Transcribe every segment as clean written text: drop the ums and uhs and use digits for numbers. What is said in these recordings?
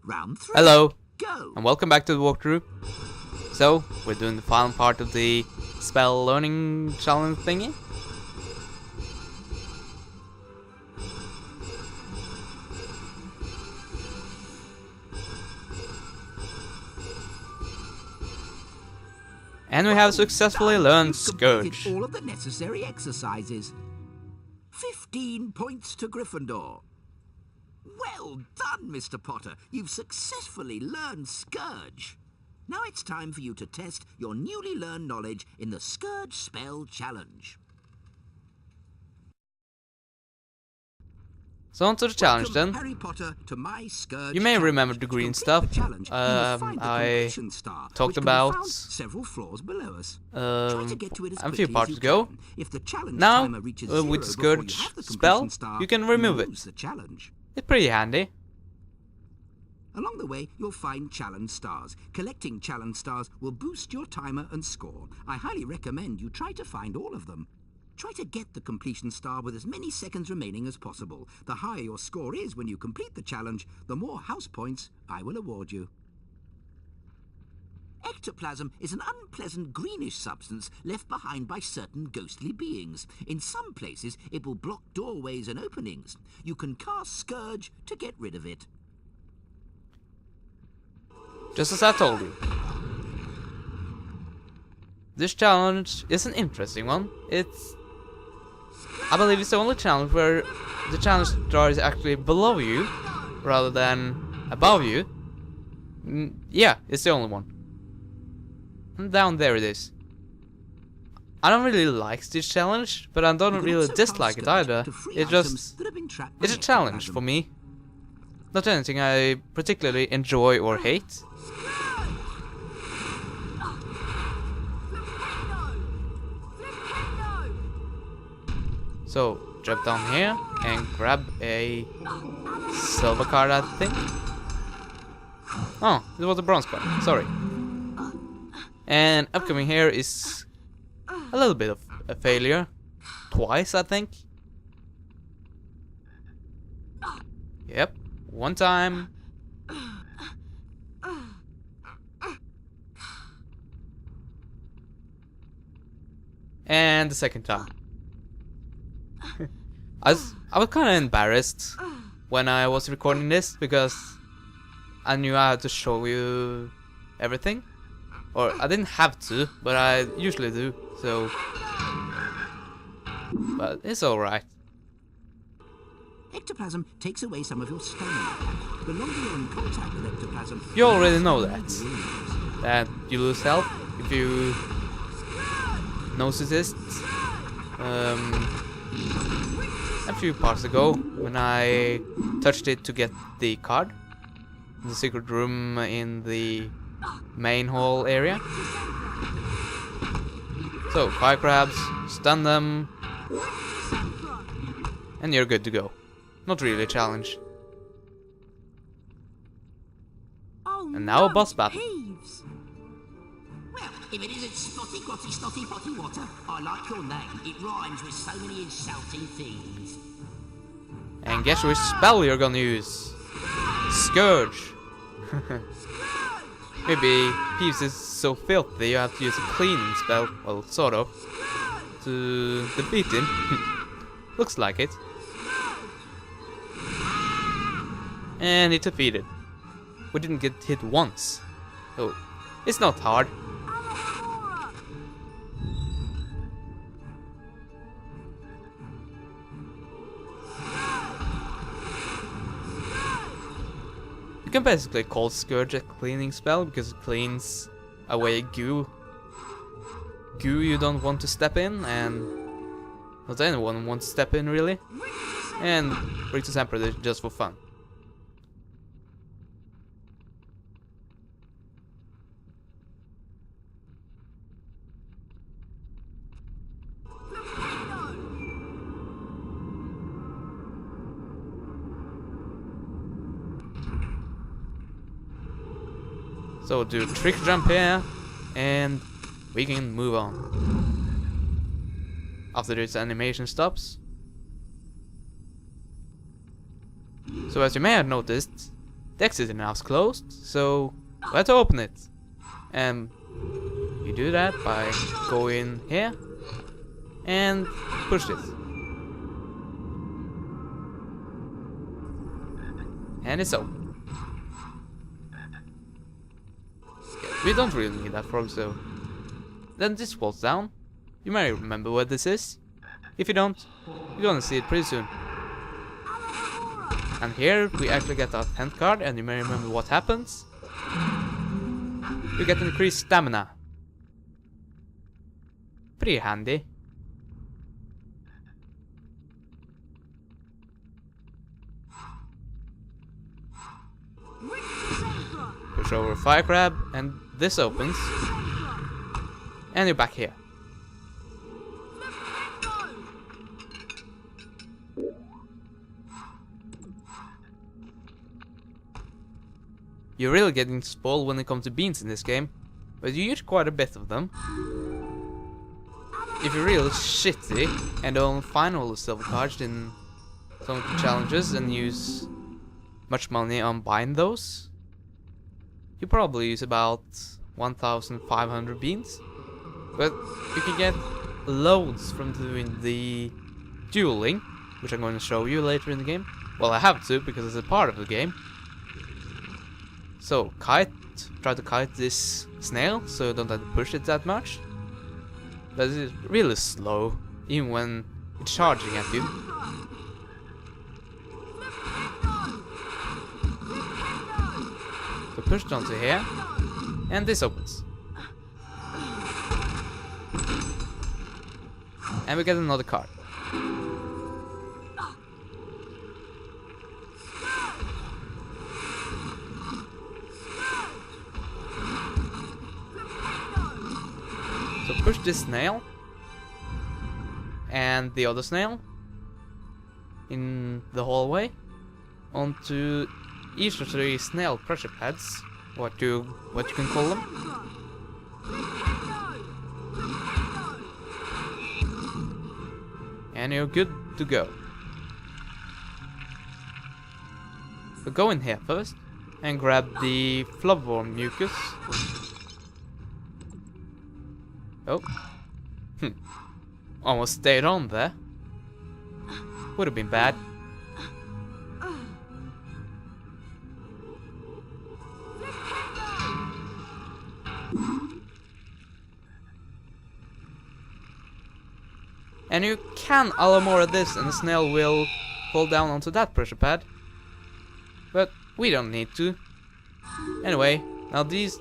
Round 3. Hello, Go. and welcome back to the walkthrough. So, we're doing the final part of the spell learning challenge thingy. And we have successfully learned You've Scourge. completed all of the necessary exercises. 15 points to Gryffindor. Well done, Mr. Potter. You've successfully learned Scourge. Now it's time for you to test your newly learned knowledge in the Scourge Spell Challenge. So on to the challenge Welcome, then. Harry Potter, to my Scourge You may challenge. remember the To green complete stuff. the challenge, you must find the I completion star, talked which can be about found several floors below us. Try to get to it as a few quickly as parts you ago. can. If the challenge Now, timer reaches with zero the before you Scourge have the completion spell, star, you can remove it. lose the challenge. It's pretty handy. Along the way, you'll find challenge stars. Collecting challenge stars will boost your timer and score. I highly recommend you try to find all of them. Try to get the completion star with as many seconds remaining as possible. The higher your score is when you complete the challenge, the more house points I will award you. Ectoplasm is an unpleasant greenish substance left behind by certain ghostly beings. In some places, it will block doorways and openings. You can cast Scourge to get rid of it. Just as I told you. This challenge is an interesting one. I believe it's the only challenge where the challenge star is actually below you rather than above you. Yeah, it's the only one. And down there it is. I don't really like this challenge, but I don't really dislike it either. It's a challenge for me. Not anything I particularly enjoy or hate. So, jump down here and grab a silver card, I think. Oh, it was a bronze card, sorry. And upcoming here is a little bit of a failure. Twice, I think. Yep, one time. And the second time. I was kind of embarrassed when I was recording this because I knew I had to show you everything. Or I didn't have to, but I usually do, so... But it's alright. Ectoplasm takes away some of your stamina. The longer you're in contact with ectoplasm... You already know that. That you lose health if you notice it. A few parts ago, when I touched it to get the card, the secret room in the main hall area. So, fire crabs, stun them, and you're good to go. Not really a challenge. And now a boss battle. Peeves. Well, if it isn't Snotty Grotty Snotty Potty Water, I like your name. It rhymes with so many insulting things. And guess which spell you're gonna use? Scourge. Maybe Peeves is so filthy you have to use a cleaning spell, well, sort of, to defeat him. Looks like it. And he defeated. We didn't get hit once. So, it's not hard. You can basically call Scourge a cleaning spell because it cleans away goo. Goo you don't want to step in, and not anyone wants to step in really. And brings the temperature just for fun. So do a trick jump here, and we can move on. After this animation stops. So as you may have noticed, The exit is now closed, so we have to open it. And you do that by going here and push it. And it's open. We don't really need that frog, so then this falls down. You may remember what this is. If you don't, you're gonna see it pretty soon. And here we actually get our 10th card, and you may remember what happens. You get increased stamina. Pretty handy. Push over a fire crab, and this opens. And you're back here. You're really getting spoiled when it comes to beans in this game, but you use quite a bit of them. If you're real shitty and don't find all the silver cards in some of the challenges and use much money on buying those, you probably use about 1,500 beans. But you can get loads from doing the dueling, which I'm going to show you later in the game. Well, I have to, because it's a part of the game. So, try to kite this snail, so you don't have to push it that much. But it's really slow, even when it's charging at you. So push it onto here, and this opens. And we get another card. So push this snail and the other snail in the hallway onto each of the snail pressure pads, what you can call them. And you're good to go. So go in here first and grab the flubworm mucus. Oh. Almost stayed on there. Would have been bad. And you can a lot more of this, and the snail will fall down onto that pressure pad. But we don't need to. Anyway, now those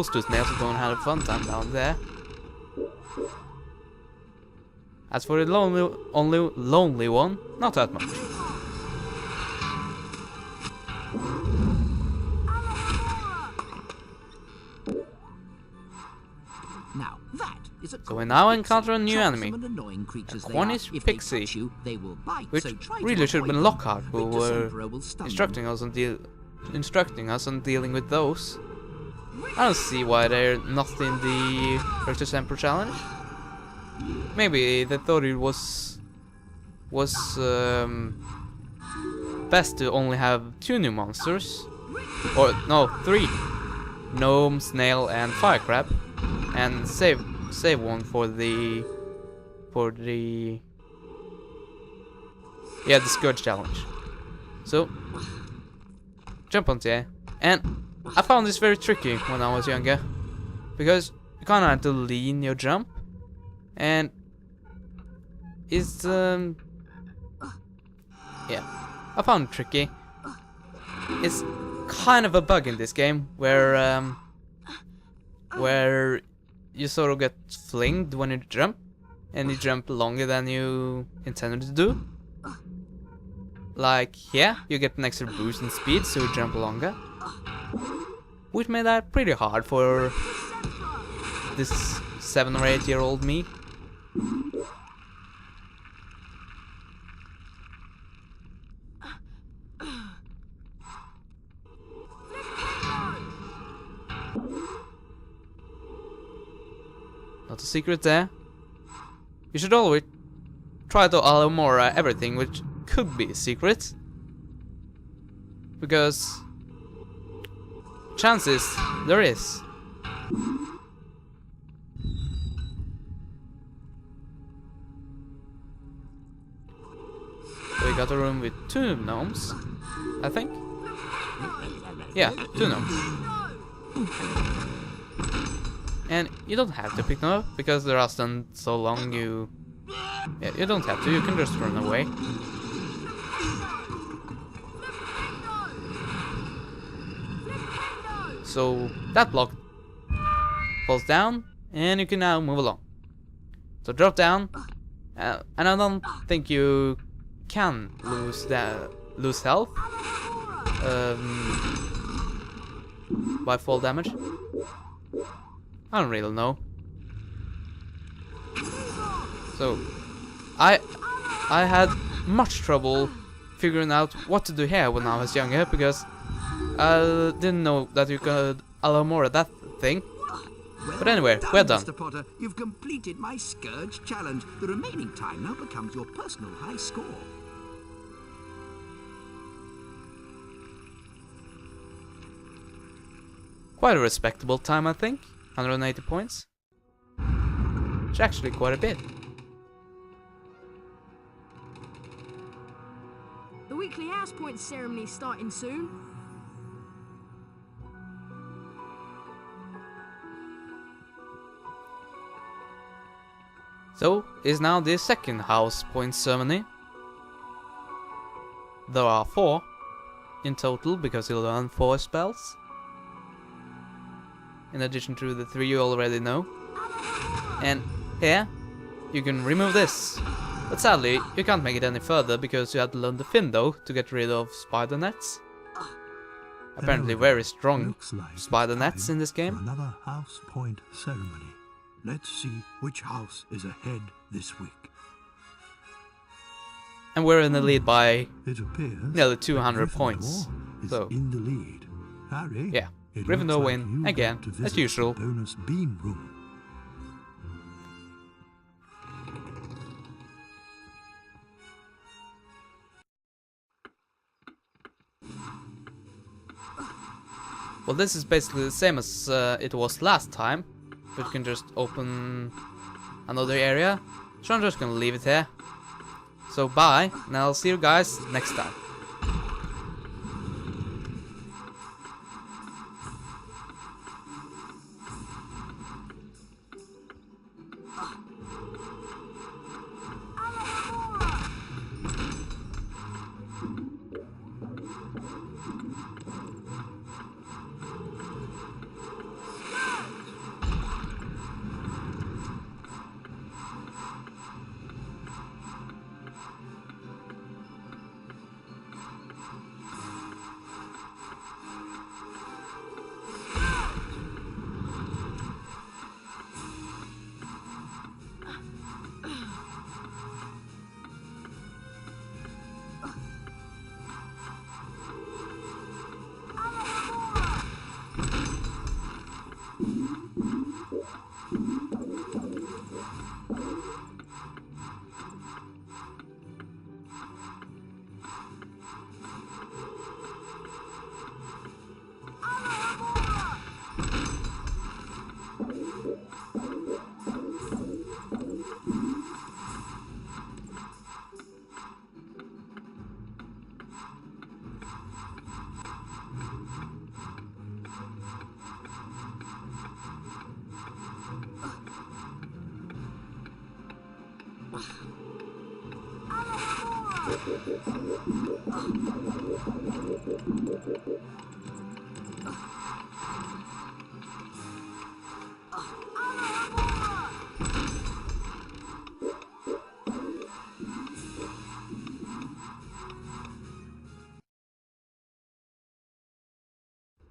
two snails are going to have a fun time down there. As for the lonely one, not that much. Now that is a So we now encounter a new troublesome enemy, and annoying creatures a they Cornish are. If they pixie, touch you, they will bite, which so try really to should have been avoid Lockhart who them. Victus were Emperor will stun instructing us on dealing with those. I don't see why they're not in the Victus Emperor challenge. Maybe they thought it was best to only have 2 new monsters, or no, 3: gnome, snail, and fire crab, and save one for the Scourge challenge. So jump onto here, and I found this very tricky when I was younger, because you kind of have to lean your jump, and it's yeah, I found it tricky. It's kind of a bug in this game where you sort of get flinged when you jump, and you jump longer than you intended to do. Like here, you get an extra boost in speed, so you jump longer, which made that pretty hard for this 7 or 8 year old me. Not a secret there. You should always try to Alamora everything which could be a secret, because chances there is. We got a room with 2 gnomes, I think. Yeah, 2 gnomes. And you don't have to pick them up because they are stunned so long you... Yeah, you don't have to, you can just run away. So that block falls down and you can now move along. So drop down, and I don't think you can lose health by fall damage. I don't really know. So I had much trouble figuring out what to do here when I was younger because I didn't know that you could allow more of that thing. Well But anyway, we're done. Mr. Potter, you've completed my Scourge challenge. The remaining time now becomes your personal high score. Quite a respectable time, I think. 180 points. It's actually quite a bit. The weekly house points ceremony is starting soon. So, is now the second house point ceremony. There are 4 in total because you learn 4 spells. In addition to the 3 you already know. And here, you can remove this. But sadly, you can't make it any further because you have to learn the Findo to get rid of spider nets. Apparently very strong spider nets in this game. Another house point ceremony. Let's see which house is ahead this week. And we're in the lead by It appears nearly 200 Gryffindor points. is So, in the lead. Harry, yeah, it Gryffindor looks like win you again, got to as visit usual. the bonus bean room. Well, this is basically the same as it was last time, but you can just open another area. So I'm just gonna leave it here. So bye, and I'll see you guys next time.